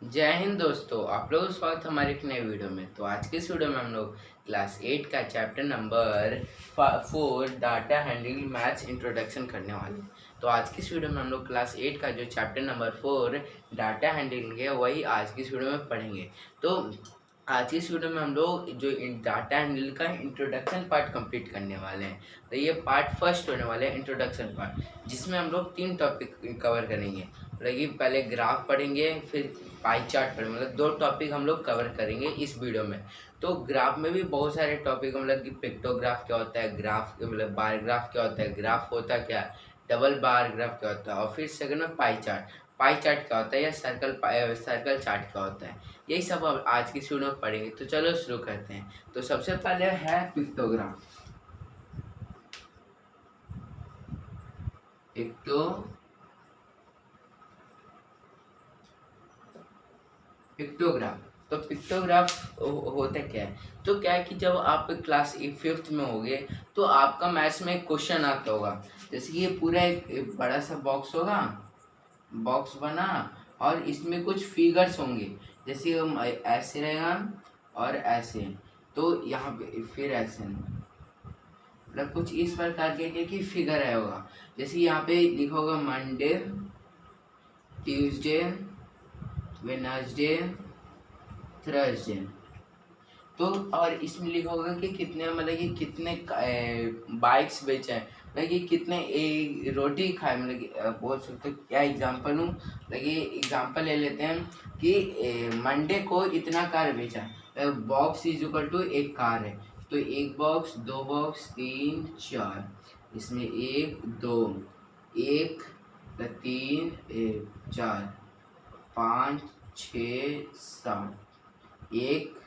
जय हिंद दोस्तों, आप लोगों का स्वागत है हमारे एक नए वीडियो में। तो आज के इस वीडियो में हम लोग क्लास 8 का chapter number 4 data handling maths introduction करने वाले हैं। तो आज की इस वीडियो में हम लोग क्लास 8 का जो चैप्टर नंबर 4 डाटा हैंडलिंग है वही आज की इस वीडियो में पढ़ेंगे। तो आज की इस वीडियो में हम लोग जो डाटा हैंडलिंग का इंट्रोडक्शन पार्ट कंप्लीट करने वाले हैं। तो ये पार्ट फर्स्ट होने वाला है, इंट्रोडक्शन पार्ट, जिसमें हम लोग 3 टॉपिक कवर करेंगे। मतलब पहले ग्राफ पढ़ेंगे, फिर पाई चार्ट पढ़ेंगे। मतलब 2 टॉपिक हम लोग कवर करेंगे इस वीडियो में। तो ग्राफ में भी बहुत सारे टॉपिक, मतलब कि पिक्टोग्राफ क्या होता है, ग्राफ मतलब बार ग्राफ क्या होता है, ग्राफ होता क्या है, डबल बार ग्राफ क्या होता है, और फिर सेकंड में पाई चार्ट क्या होता है, या सर्कल चार्ट क्या होता है। यही सब अब आज की वीडियो में पढ़ेंगे। तो चलो शुरू करते हैं। तो सबसे पहले है पिक्टोग्राफ। पिक्टोग्राफ। तो पिक्टोग्राफ होता क्या है? तो क्या है कि जब आप क्लास 5th में होगे तो आपका मैथ्स में एक क्वेश्चन आता होगा। जैसे कि ये पूरा एक बड़ा सा बॉक्स होगा, बॉक्स बना, और इसमें कुछ फिगर्स होंगे। जैसे ऐसे रहेगा और ऐसे, तो यहाँ पे फिर ऐसे, मतलब कुछ इस प्रकार के कि फिगर है होगा। जैसे यहाँ पे लिखा होगा मंडे, ट्यूसडे, वेडनेसडे, थर्सडे। तो और इसमें लिखा होगा कि कितने, मतलब कि कितने बाइक्स बेचे हैं, मतलब कि कितने रोटी खाए। मतलब कि बोल सकते हो क्या एग्जांपल हूँ, मतलब कि एग्जांपल ले लेते हैं कि मंडे को इतना कार बेचा। बॉक्स इज इक्वल टू एक कार है, तो एक बॉक्स, दो बॉक्स, तीन, चार, इसमें एक, दो, एक, तीन, चार, पाँच, छः, सात, एक,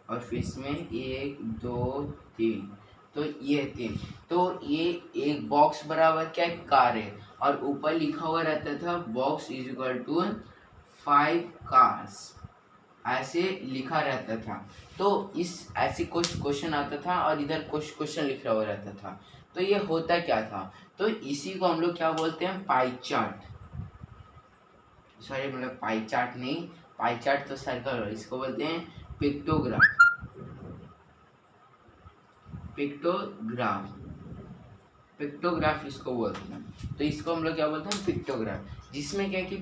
और फिर इसमें एक, दो, तीन, तो ये तीन। तो ये एक बॉक्स बराबर क्या है, कार है, और ऊपर लिखा हुआ रहता था box is equal to 5 cars, ऐसे लिखा रहता था। तो इस ऐसे कुछ क्वेश्चन आता था और इधर कुछ क्वेश्चन लिखा हुआ रहता था। तो ये होता क्या था, तो इसी को हम लोग क्या बोलते हैं, पाई चार्ट। सॉरी, मतलब पाई चार्ट नहीं, पाई चार्ट तो सर्कल, इसको बोलते हैं पिक्टोग्राफ। पिक्टोग्राफ, पिक्टोग्राफ इसको बोलते हैं। तो इसको हम लोग क्या बोलते हैं, पिक्टोग्राफ, जिसमें क्या है कि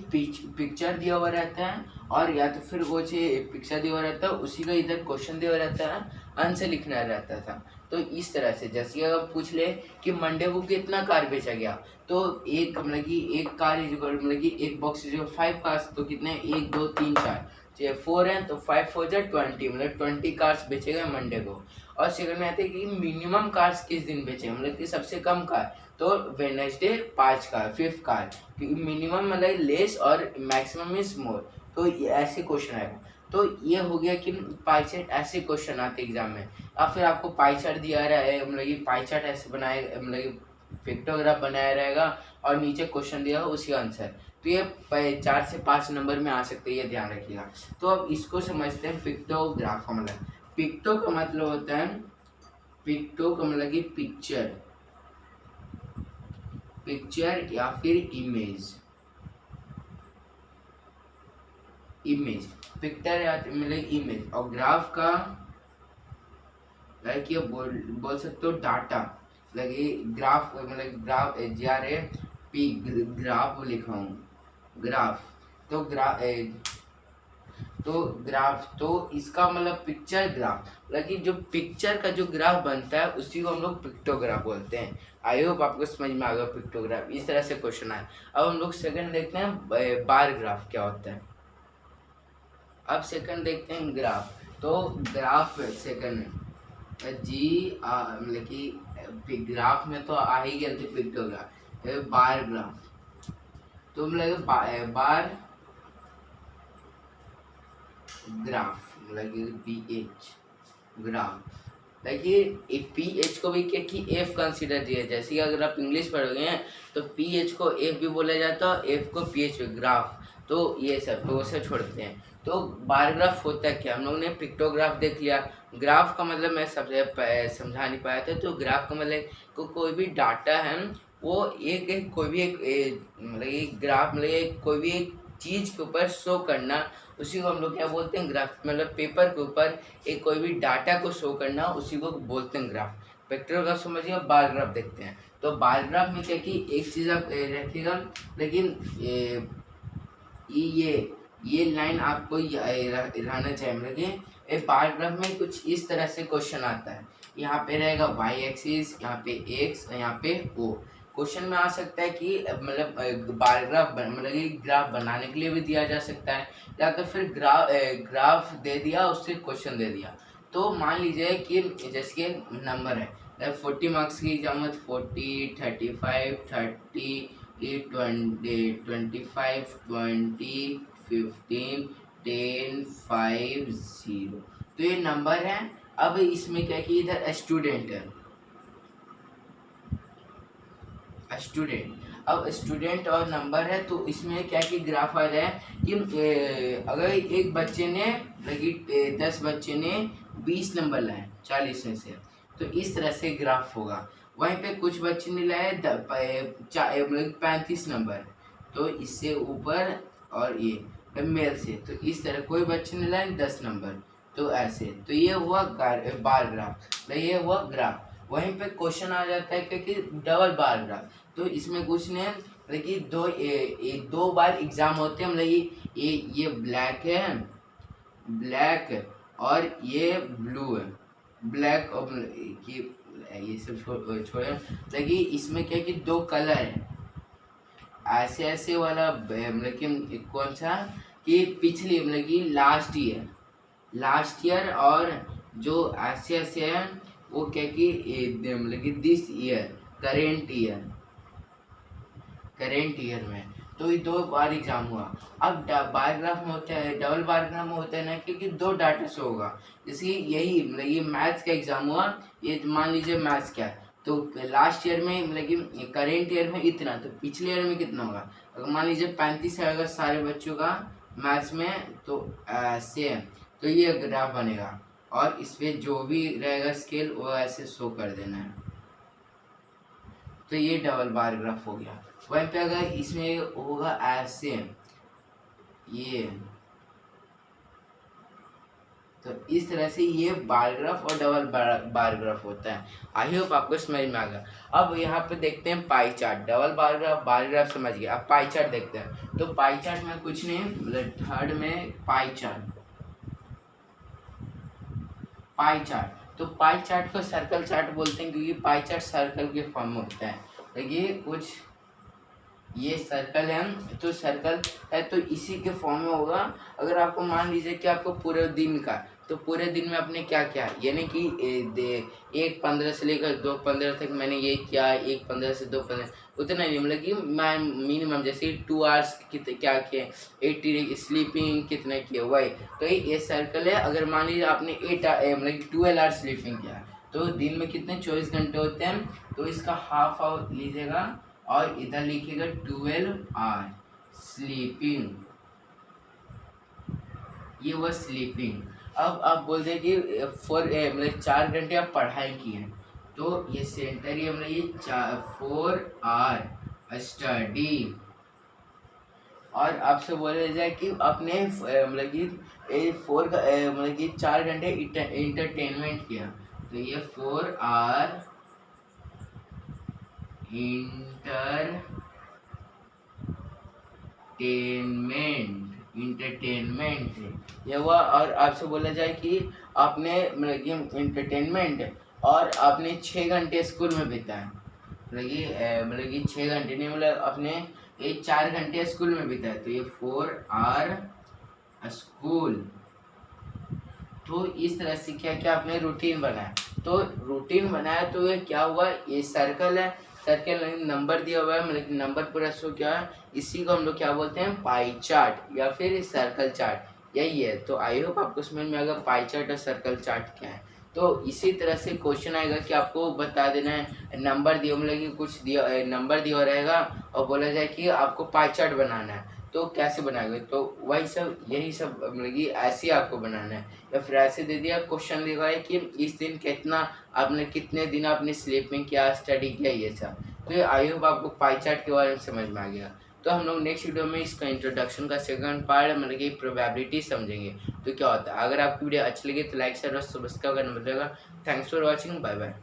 पिक्चर दिया हुआ रहता है, और या तो फिर वो पिक्चर दिया हुआ रहता है, उसी का इधर क्वेश्चन दिया हुआ रहता है, आंसर लिखना रहता था। तो इस तरह से जैसे अगर पूछ ले कि मंडे को कितना कार बेचा गया, तो एक, मतलब कि एक कार इज इक्वल, मतलब कि एक बॉक्स इज 5 कार्स, तो कितने, एक, दो, तीन, चार, 4 हैं, तो 5 4 जा 20, मतलब 20 कार्स बेचे गए मंडे को। और सेकंड में आते हैं कि मिनिमम कार्स किस दिन बेचे, मतलब कि सबसे कम कार, तो वेडनेसडे 5 कार, 5th कार, क्योंकि मिनिमम मतलब लेस और मैक्सिमम इज मोर। तो ये ऐसे क्वेश्चन आएगा। तो ये हो गया कि पाई चार्ट, ऐसे क्वेश्चन आते एग्जाम में। या फिर आपको पाई चार्ट दिया रहा है, मतलब कि पाई चार्ट ऐसे बनाए, मतलब कि पिक्टोग्राफ बनाया रहेगा, और नीचे क्वेश्चन दिया होगा उसी आंसर। तो ये 4 से 5 नंबर में आ सकते हैं, ये ध्यान रखिएगा। तो अब इसको समझते हैं पिक्टोग्राफ का मतलब। पिक्टो का मतलब होता है, पिक्टो का मतलब कि पिक्चर, पिक्चर या फिर इमेज, इमेज, पिक्चर या मतलब इमेज। और ग्राफ का लाइक ये बोल सकते हो डाटा, लगे ग्राफ, मतलब ग्राफ GRAP, ग्राफ लिखा हूँ, ग्राफ। तो ग्राफ तो इसका मतलब पिक्चर ग्राफ, लेकिन जो पिक्चर का जो ग्राफ बनता है उसी को हम लोग पिक्टोग्राफ बोलते हैं। आई होप आपको समझ में आ गया पिक्टोग्राफ, इस तरह से क्वेश्चन आए। अब हम लोग सेकंड देखते हैं बार ग्राफ क्या होता है। अब सेकंड देखते हैं ग्राफ। तो ग्राफ सेकंड मतलब कि ग्राफ में तो आ ही गया थे पिक्टोग्राफ, बार ग्राफ। तो मतलब बार ग्राफ, मतलब BH ग्राफ, देखिए PH को भी क्या कि F कंसीडर किया। जैसे कि अगर आप इंग्लिश पढ़ोगे हैं तो PH को F भी बोला जाता है, F को PH ग्राफ। तो ये सब तो उसे छोड़ते हैं। तो बार ग्राफ होता है क्या, हम लोगों ने पिक्टोग्राफ देख लिया। ग्राफ का मतलब मैं सबसे समझा नहीं पाया था। तो ग्राफ का मतलब कोई भी डाटा है, वो कोई भी एक मतलब एक ग्राफ, मतलब कोई भी एक चीज़ के ऊपर शो करना, उसी को हम लोग क्या बोलते हैं, ग्राफ। मतलब पेपर के ऊपर एक कोई भी डाटा को शो करना, उसी को बोलते हैं ग्राफ। वेक्टर ग्राफ समझिए, बार ग्राफ देखते हैं। तो बार ग्राफ में क्या कि एक चीज़ आप रखिएगा, लेकिन ये लाइन आपको रहना चाहिए। मतलब कि बार ग्राफ में कुछ इस तरह से क्वेश्चन आता है। यहाँ पे रहेगा वाई एक्सिस, यहाँ पे एक्स और यहाँ पे ओ। क्वेश्चन में आ सकता है कि मतलब बार ग्राफ मतलब कि ग्राफ बनाने के लिए भी दिया जा सकता है, या तो फिर ग्राफ दे दिया, उससे क्वेश्चन दे दिया। तो मान लीजिए कि जैसे कि नंबर है 40 मार्क्स की एग्जाम में 40, 35, 30, 20, 25, 20, 15, 10, 5, 0। तो ये नंबर है। अब इसमें क्या कि इधर स्टूडेंट है, स्टूडेंट। अब स्टूडेंट और नंबर है, तो इसमें क्या कि ग्राफ आ जाए कि अगर एक बच्चे ने लगी 10 बच्चे ने 20 नंबर लाए 40 में से, तो इस तरह से ग्राफ होगा। वहीं पे कुछ बच्चे ने लाए 35 नंबर, तो इससे ऊपर, और ये मेल से, तो इस तरह कोई बच्चे ने लाए 10 नंबर, तो ऐसे। तो ये हुआ बार ग्राफ, तो ये हुआ ग्राफ। वहीं पे क्वेश्चन आ जाता है क्योंकि डबल बार ग्राफ। तो इसमें कुछ नहीं, लेकिन दो बार एग्जाम होते हैं। मतलब ये ब्लैक है, ब्लैक, और ये ब्लू है, ब्लैक और ये सब छोड़े। लेकिन इसमें क्या कि दो कलर है, ऐसे ऐसे वाला। मतलब कि कौन सा कि पिछली मतलब कि लास्ट ईयर, और जो ऐसे ऐसे है वो क्या कि मतलब कि दिस ईयर, करेंट ईयर में। तो ये दो बार एग्जाम हुआ। अब बार ग्राफ में होता है, डबल बार ग्राफ में होता है ना, क्योंकि दो डाटा से होगा। जैसे यही मतलब ये मैथ्स का एग्जाम हुआ, ये मान लीजिए मैथ्स का, तो लास्ट ईयर में मतलब कि करेंट ईयर में इतना, तो पिछले ईयर में कितना होगा। अगर मान लीजिए 35 है अगर सारे बच्चों का मैथ्स में, तो ऐसे है, तो ये ग्राफ बनेगा। और इस पर जो भी रहेगा स्केल वो ऐसे शो कर देना है। तो ये डबल बार ग्राफ हो गया। वहीं पे अगर इसमें होगा ऐसे, ये, तो इस तरह से ये बार ग्राफ और डबल बार ग्राफ होता है। आई होप आपको समझ में आ गया। अब यहाँ पे देखते हैं pie chart. Double bar graph समझ गए, अब पाई चार्ट देखते हैं। तो पाई चार्ट में कुछ नहीं, मतलब थर्ड में पाई चार्ट, तो पाई चार्ट को सर्कल चार्ट बोलते हैं, क्योंकि पाई चार्ट सर्कल के फॉर्म में होता है। देखिए कुछ ये सर्कल है, तो सर्कल है तो इसी के फॉर्म में होगा। अगर आपको मान लीजिए कि आपको पूरे दिन का, तो पूरे दिन में आपने क्या किया, यानी कि 1:15 से लेकर 2:15 तक मैंने ये किया, 1:15 से 2:15, उतना नहीं, मतलब कि मैं मिनिमम जैसे 2 आवर्स क्या किए, 80 स्लीपिंग कितना किए, वही। तो ये सर्कल है। अगर मान लीजिए आपने 12 आवर्स स्लीपिंग किया, तो दिन में कितने 24 घंटे होते हैं, तो इसका हाफ आवर लीजिएगा और इधर लिखिएगा 12 आवर स्लीपिंग, ये हुआ स्लीपिंग। अब आप बोल दें कि मतलब 4 घंटे आप पढ़ाई किए, तो ये सेंटर ही मतलब ये 4 आवर स्टडी। और आपसे बोला जाए कि अपने मतलब कि 4 घंटे इंटरटेनमेंट किया, तो ये 4 आवर इंटरटेनमेंट ये हुआ। और आपसे बोला जाए कि आपने मतलब कि इंटरटेनमेंट और आपने 6 घंटे स्कूल में बिताए, मतलब कि 6 घंटे नहीं, मतलब अपने ये 4 घंटे स्कूल में बिताए, तो ये 4 आवर स्कूल। तो इस तरह से क्या क्या आपने रूटीन बनाया, तो रूटीन बनाया, तो ये क्या हुआ, ये सर्कल है, सर्कल नंबर दिया हुआ है, मतलब कि नंबर पूरा शो क्या है, इसी को हम लोग क्या बोलते हैं, पाई चार्ट या फिर सर्कल चार्ट, यही है। तो आई होप आपको समझ में आएगा पाई चार्ट और सर्कल चार्ट क्या है। तो इसी तरह से क्वेश्चन आएगा कि आपको बता देना है, नंबर दिया, मतलब कि कुछ दिया नंबर दिया रहेगा और बोला जाए कि आपको पाई चार्ट बनाना है, तो कैसे बनाएंगे, तो वही सब यही सब मतलब कि ऐसे ही आपको बनाना है। या फिर ऐसे दे दिया क्वेश्चन लिखा है कि इस दिन कितना आपने कितने दिन आपने स्लीपिंग किया, स्टडी किया, ये सब। तो ये आई होप आपको पाई चार्ट के बारे में समझ में आ गया। तो हम लोग नेक्स्ट वीडियो में इसका इंट्रोडक्शन का सेकंड पार्ट मतलब कि प्रोबेबिलिटी समझेंगे तो क्या होता है। अगर आपकी वीडियो अच्छी लगी तो लाइक शेयर और सब्सक्राइब करना मत भूलिएगा। Thanks for watching, bye bye.